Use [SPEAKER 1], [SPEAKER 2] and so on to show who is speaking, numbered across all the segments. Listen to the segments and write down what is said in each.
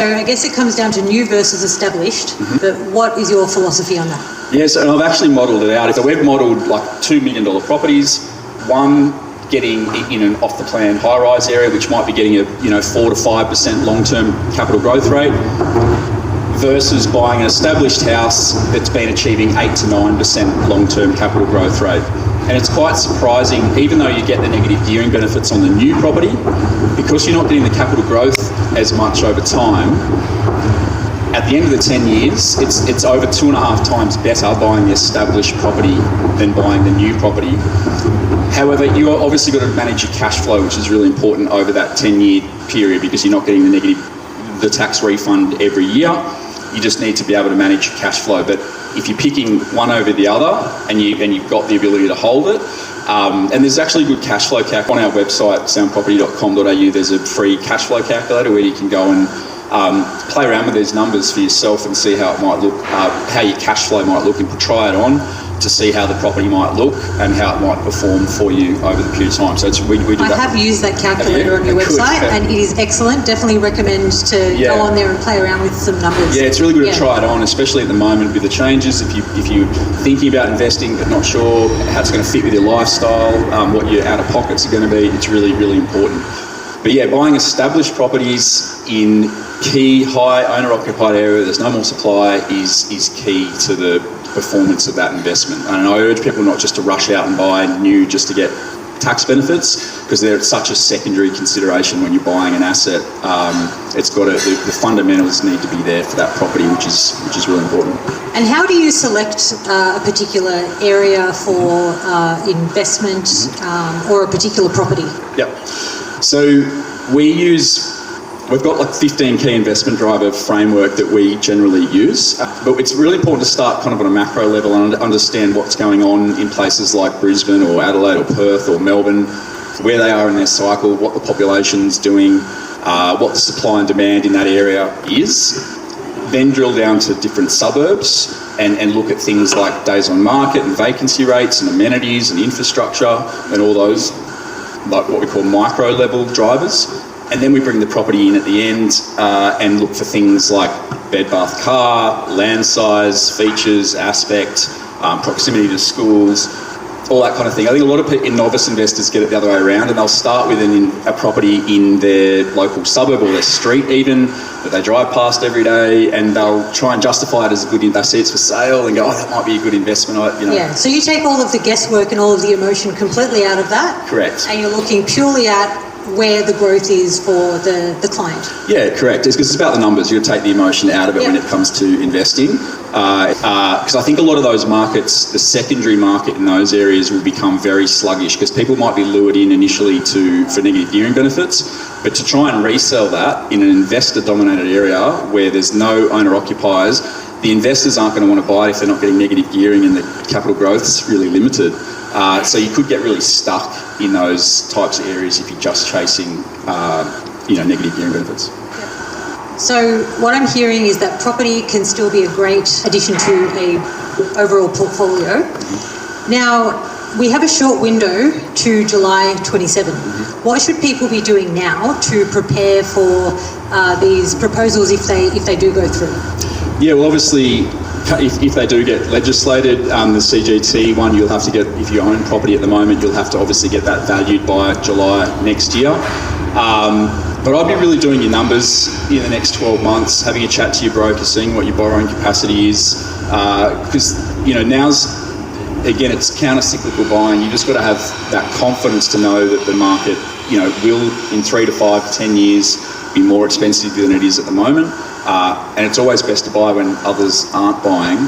[SPEAKER 1] So I guess it comes down to new versus established, but what is your philosophy on that?
[SPEAKER 2] Yes, and I've actually modelled it out. So we've modelled like $2 million properties, one getting in an off-the-plan high-rise area, which might be getting a 4 to 5% long-term capital growth rate, versus buying an established house that's been achieving 8 to 9% long-term capital growth rate. And it's quite surprising, even though you get the negative gearing benefits on the new property, because you're not getting the capital growth as much over time, at the end of the 10 years, it's over 2.5 times better buying the established property than buying the new property. However, you obviously got to manage your cash flow, which is really important over that 10-year period, because you're not getting the tax refund every year. You just need to be able to manage your cash flow. But if you're picking one over the other and you've got the ability to hold it, and there's actually a good cash flow calculator on our website, soundproperty.com.au. There's a free cash flow calculator where you can go and play around with these numbers for yourself and see how it might look, how your cash flow might look, and try it on to see how the property might look and how it might perform for you over the period of time. So we do that.
[SPEAKER 1] I have used that calculator on your website, and it is excellent. Definitely recommend to go on there and play around with some numbers.
[SPEAKER 2] Yeah, it's really good to try it on, especially at the moment with the changes. If you're thinking about investing but not sure how it's going to fit with your lifestyle, what your out-of-pockets are going to be, it's really, really important. But yeah, buying established properties in key high owner-occupied area, there's no more supply, is key to the performance of that investment. And I urge people not just to rush out and buy new just to get tax benefits, because they're such a secondary consideration when you're buying an asset. It's got the fundamentals need to be there for that property, which is really important.
[SPEAKER 1] And how do you select a particular area for investment or a particular property?
[SPEAKER 2] Yep. So we've got like 15 key investment driver framework that we generally use, but it's really important to start kind of on a macro level and understand what's going on in places like Brisbane or Adelaide or Perth or Melbourne, where they are in their cycle, what the population's doing, what the supply and demand in that area is. Then drill down to different suburbs and look at things like days on market and vacancy rates and amenities and infrastructure and all those, like what we call micro level drivers. And then we bring the property in at the end and look for things like bed, bath, car, land size, features, aspect, proximity to schools, all that kind of thing. I think a lot of novice investors get it the other way around, and they'll start with a property in their local suburb or their street even, that they drive past every day, and they'll try and justify it as a good, they see it's for sale and go, oh, that might be a good investment.
[SPEAKER 1] Yeah, so you take all of the guesswork and all of the emotion completely out of that.
[SPEAKER 2] Correct.
[SPEAKER 1] And you're looking purely at where the growth is for the client.
[SPEAKER 2] Yeah, correct. It's because it's about the numbers. You've got to take the emotion out of it when it comes to investing. Because I think a lot of those markets, the secondary market in those areas will become very sluggish, because people might be lured in initially for negative gearing benefits, but to try and resell that in an investor-dominated area where there's no owner-occupiers, the investors aren't going to want to buy it if they're not getting negative gearing and the capital growth is really limited. So you could get really stuck in those types of areas if you're just chasing, negative gearing benefits.
[SPEAKER 1] So what I'm hearing is that property can still be a great addition to a overall portfolio. Now, we have a short window to July 27. What should people be doing now to prepare for these proposals if they do go through?
[SPEAKER 2] Yeah, well, obviously, if they do get legislated, the CGT one, you'll have to get, if you own property at the moment, you'll have to obviously get that valued by July next year. But I'd be really doing your numbers in the next 12 months, having a chat to your broker, seeing what your borrowing capacity is. Because, now's, again, it's counter-cyclical buying. You just got to have that confidence to know that the market, will in 3 to 5 to 10 years be more expensive than it is at the moment. And it's always best to buy when others aren't buying,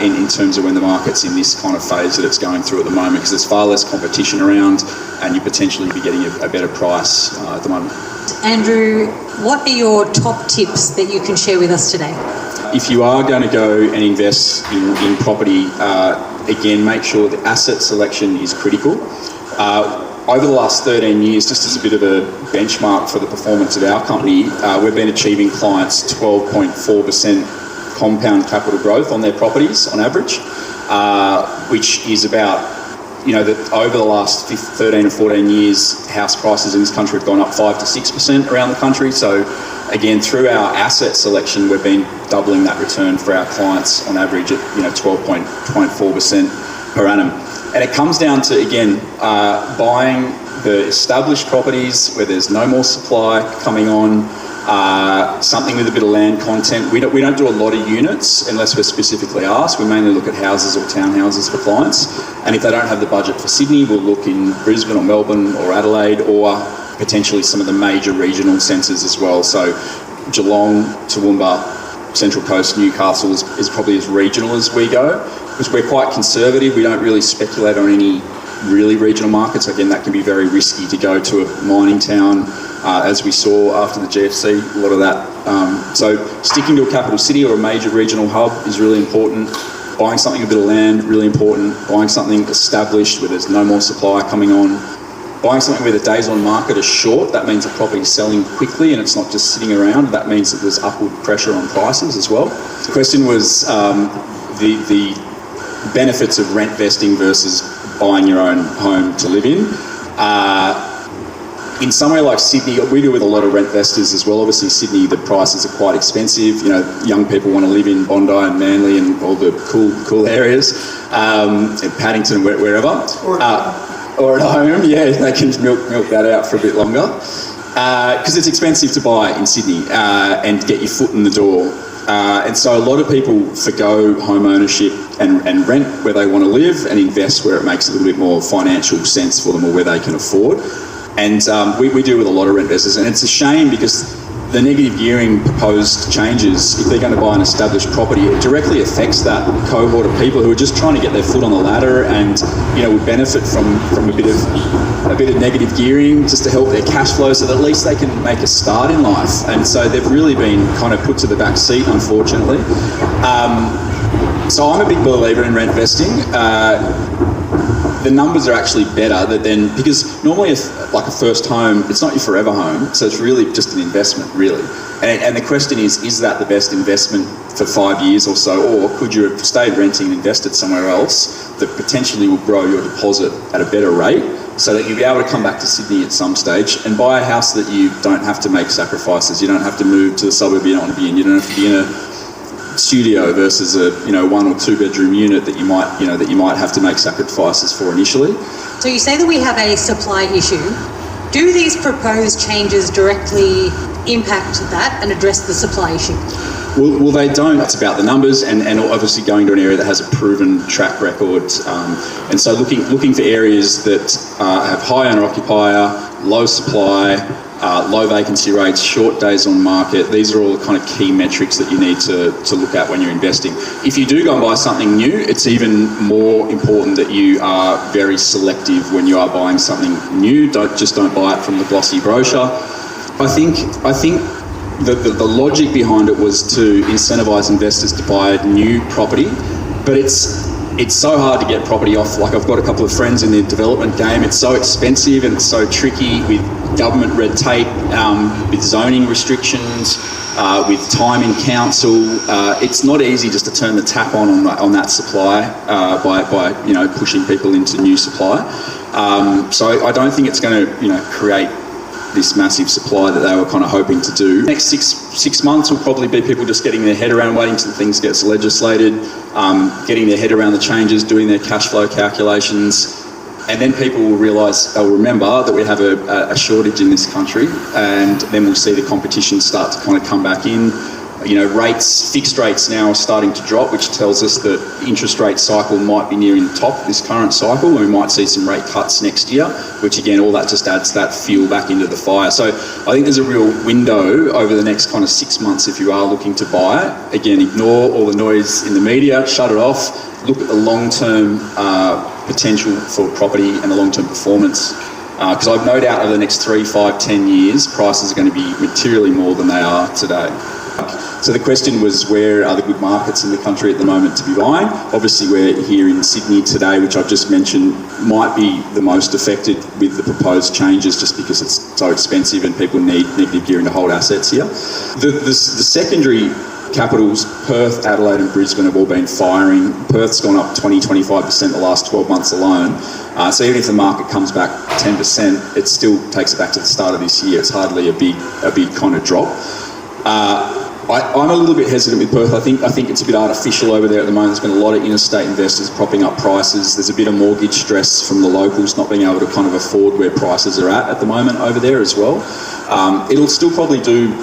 [SPEAKER 2] in terms of when the market's in this kind of phase that it's going through at the moment, because there's far less competition around and you potentially be getting a better price at the moment.
[SPEAKER 1] Andrew, what are your top tips that you can share with us today?
[SPEAKER 2] If you are going to go and invest in property, again, make sure the asset selection is critical. Over the last 13 years, just as a bit of a benchmark for the performance of our company, we've been achieving clients 12.4% compound capital growth on their properties on average, which is about, that over the last 13 or 14 years, house prices in this country have gone up 5 to 6% around the country. So again, through our asset selection, we've been doubling that return for our clients on average at 12.4% per annum. And it comes down to, again, buying the established properties where there's no more supply coming on, something with a bit of land content. We don't do a lot of units unless we're specifically asked. We mainly look at houses or townhouses for clients. And if they don't have the budget for Sydney, we'll look in Brisbane or Melbourne or Adelaide, or potentially some of the major regional centres as well. So Geelong, Toowoomba, Central Coast, Newcastle is probably as regional as we go, because we're quite conservative. We don't really speculate on any really regional markets. Again, that can be very risky to go to a mining town, as we saw after the GFC, a lot of that. So sticking to a capital city or a major regional hub is really important. Buying something, a bit of land, really important. Buying something established where there's no more supply coming on. Buying something where the days on market are short. That means the property is selling quickly and it's not just sitting around. That means that there's upward pressure on prices as well. The question was the benefits of rent vesting versus buying your own home to live in. In somewhere like Sydney, we deal with a lot of rent vestors as well. Obviously, Sydney, the prices are quite expensive. Young people want to live in Bondi and Manly and all the cool areas, in Paddington, wherever. Or at home, yeah, they can milk that out for a bit longer. Because it's expensive to buy in Sydney and get your foot in the door. And so a lot of people forgo home ownership and rent where they want to live and invest where it makes a little bit more financial sense for them or where they can afford. And we deal with a lot of rent investors, and it's a shame because the negative gearing proposed changes, if they're going to buy an established property, it directly affects that cohort of people who are just trying to get their foot on the ladder and would benefit from a bit of negative gearing just to help their cash flow, so that at least they can make a start in life. And so they've really been kind of put to the back seat, unfortunately. So I'm a big believer in rent vesting. The numbers are actually better because normally like a first home, it's not your forever home, so it's really just an investment, really. And the question is that the best investment for 5 years or so, or could you have stayed renting and invested somewhere else that potentially will grow your deposit at a better rate, so that you'll be able to come back to Sydney at some stage and buy a house that you don't have to make sacrifices. You don't have to move to the suburb you don't want to be in. You don't have to be in a studio versus a 1 or 2 bedroom unit that you might have to make sacrifices for initially.
[SPEAKER 1] So you say that we have a supply issue. Do these proposed changes directly impact that and address the supply issue?
[SPEAKER 2] Well, they don't. It's about the numbers and obviously going to an area that has a proven track record. And so looking for areas that have high owner-occupier, low supply, low vacancy rates, short days on market. These are all the kind of key metrics that you need to look at when you're investing. If you do go and buy something new, it's even more important that you are very selective when you are buying something new. Don't buy it from the glossy brochure. I think the logic behind it was to incentivise investors to buy new property, but it's so hard to get property off. Like, I've got a couple of friends in the development game. It's so expensive and it's so tricky with government red tape, with zoning restrictions, with time in council. It's not easy just to turn the tap on that supply by pushing people into new supply. So I don't think it's going to create this massive supply that they were kind of hoping to do. Next six months will probably be people just getting their head around, waiting till things gets legislated, getting their head around the changes, doing their cash flow calculations, and then people will realise, they'll remember that we have a shortage in this country, and then we'll see the competition start to kind of come back in. Fixed rates now are starting to drop, which tells us that the interest rate cycle might be nearing the top of this current cycle, and we might see some rate cuts next year, which again, all that just adds that fuel back into the fire. So I think there's a real window over the next kind of 6 months if you are looking to buy it. Again, ignore all the noise in the media, shut it off, look at the long-term potential for property and the long-term performance. Because I've no doubt over the next 3, 5, 10 years, prices are going to be materially more than they are today. So the question was, where are the good markets in the country at the moment to be buying? Obviously, we're here in Sydney today, which I've just mentioned might be the most affected with the proposed changes, just because it's so expensive and people need negative gearing to hold assets here. The secondary capitals, Perth, Adelaide and Brisbane, have all been firing. Perth's gone up 20-25% the last 12 months alone. So even if the market comes back 10%, it still takes it back to the start of this year. It's hardly a big kind of drop. I'm a little bit hesitant with Perth. I think it's a bit artificial over there at the moment. There's been a lot of interstate investors propping up prices. There's a bit of mortgage stress from the locals not being able to kind of afford where prices are at the moment over there as well. It'll still probably do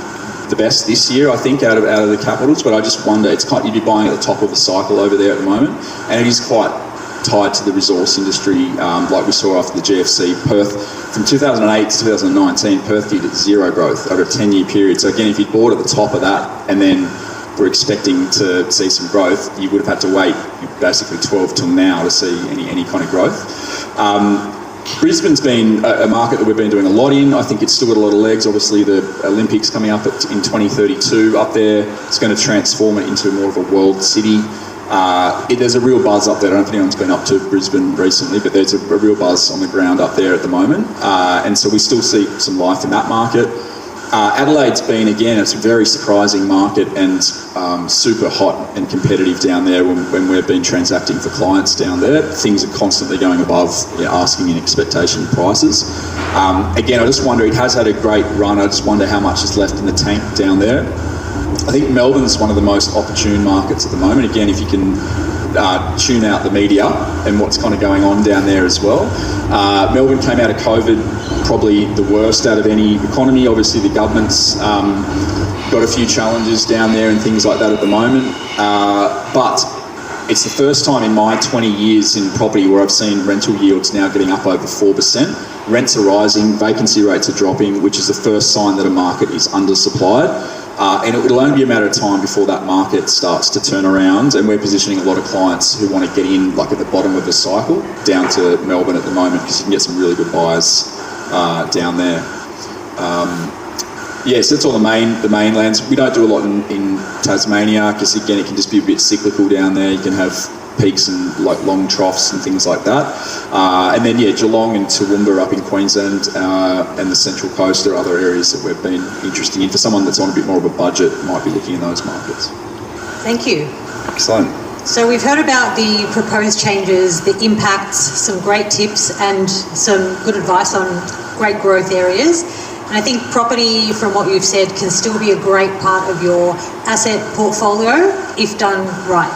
[SPEAKER 2] the best this year, I think, out of the capitals, but I just wonder, you'd be buying at the top of the cycle over there at the moment, and it is quite tied to the resource industry, like we saw after the GFC. Perth, from 2008 to 2019, Perth did zero growth over a 10-year period. So again, if you'd bought at the top of that and then were expecting to see some growth, you would have had to wait basically 12 till now to see any kind of growth. Brisbane's been a market that we've been doing a lot in. I think it's still got a lot of legs. Obviously, the Olympics coming up in 2032 up there, it's going to transform it into more of a world city. There's a real buzz up there. I don't know if anyone's been up to Brisbane recently, but there's a real buzz on the ground up there at the moment. And so we still see some life in that market. Adelaide's been, again, it's a very surprising market and super hot and competitive down there when we've been transacting for clients down there. Things are constantly going above asking and expectation prices. Again, I just wonder, it has had a great run. I just wonder how much is left in the tank down there. I think Melbourne's one of the most opportune markets at the moment. Again, if you can tune out the media and what's kind of going on down there as well. Melbourne came out of COVID probably the worst out of any economy. Obviously, the government's got a few challenges down there and things like that at the moment. But it's the first time in my 20 years in property where I've seen rental yields now getting up over 4%. Rents are rising, vacancy rates are dropping, which is the first sign that a market is undersupplied. And it'll only be a matter of time before that market starts to turn around, and we're positioning a lot of clients who want to get in like at the bottom of the cycle down to Melbourne at the moment, because you can get some really good buyers down there. So that's all the mainlands. We don't do a lot in Tasmania because, again, it can just be a bit cyclical down there. You can have peaks and like long troughs and things like that. And then Geelong and Toowoomba up in Queensland and the Central Coast are other areas that we've been interested in. For someone that's on a bit more of a budget, might be looking in those markets.
[SPEAKER 1] Thank you.
[SPEAKER 2] Excellent.
[SPEAKER 1] So we've heard about the proposed changes, the impacts, some great tips and some good advice on great growth areas. And I think property, from what you've said, can still be a great part of your asset portfolio if done right.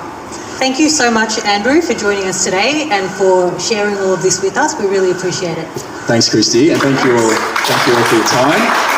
[SPEAKER 1] Thank you so much, Andrew, for joining us today and for sharing all of this with us. We really appreciate it.
[SPEAKER 2] Thanks, Christy, and thank you all for your time.